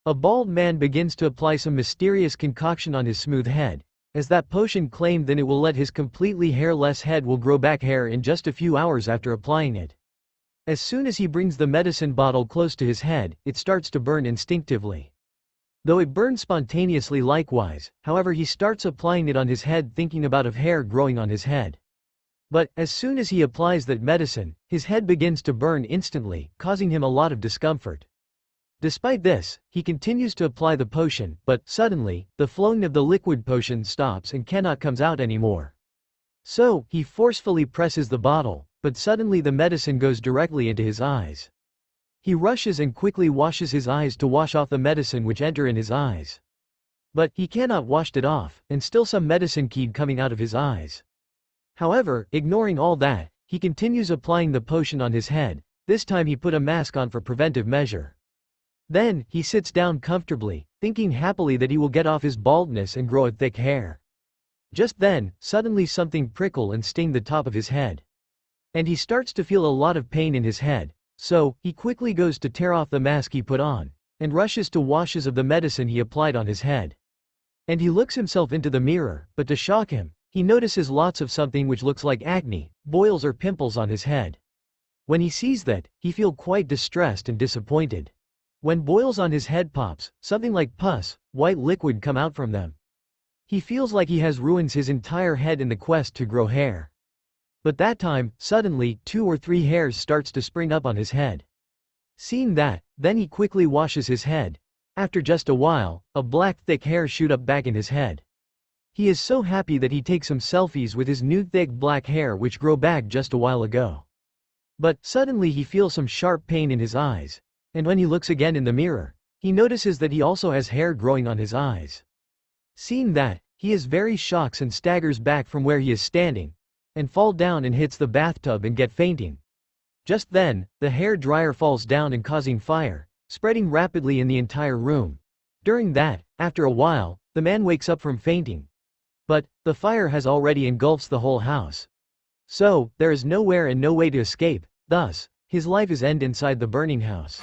A bald man begins to apply some mysterious concoction on his smooth head, as that potion claimed that it will let his completely hairless head will grow back hair in just a few hours after applying it. As soon as he brings the medicine bottle close to his head, it starts to burn instinctively. Though it burns spontaneously likewise, however he starts applying it on his head thinking about of hair growing on his head. But, as soon as he applies that medicine, his head begins to burn instantly, causing him a lot of discomfort. Despite this, he continues to apply the potion, but, suddenly, the flowing of the liquid potion stops and cannot comes out anymore. So, he forcefully presses the bottle, but suddenly the medicine goes directly into his eyes. He rushes and quickly washes his eyes to wash off the medicine which enter in his eyes. But, he cannot wash it off, and still some medicine keep coming out of his eyes. However, ignoring all that, he continues applying the potion on his head. This time he put a mask on for preventive measure. Then, he sits down comfortably, thinking happily that he will get off his baldness and grow a thick hair. Just then, suddenly something prickle and sting the top of his head. And he starts to feel a lot of pain in his head, so, he quickly goes to tear off the mask he put on, and rushes to washes of the medicine he applied on his head. And he looks himself into the mirror, but to shock him, he notices lots of something which looks like acne, boils or pimples on his head. When he sees that, he feels quite distressed and disappointed. When boils on his head pops, something like pus, white liquid come out from them. He feels like he has ruins his entire head in the quest to grow hair. But that time, suddenly, 2 or 3 hairs starts to spring up on his head. Seeing that, then he quickly washes his head. After just a while, a black thick hair shoot up back in his head. He is so happy that he takes some selfies with his new thick black hair which grow back just a while ago. But, suddenly he feels some sharp pain in his eyes. And when he looks again in the mirror, he notices that he also has hair growing on his eyes. Seeing that, he is very shocked and staggers back from where he is standing, and fall down and hits the bathtub and get fainting. Just then, the hair dryer falls down and causing fire, spreading rapidly in the entire room. During that, after a while, the man wakes up from fainting. But, the fire has already engulfed the whole house. So, there is nowhere and no way to escape, thus, his life is end inside the burning house.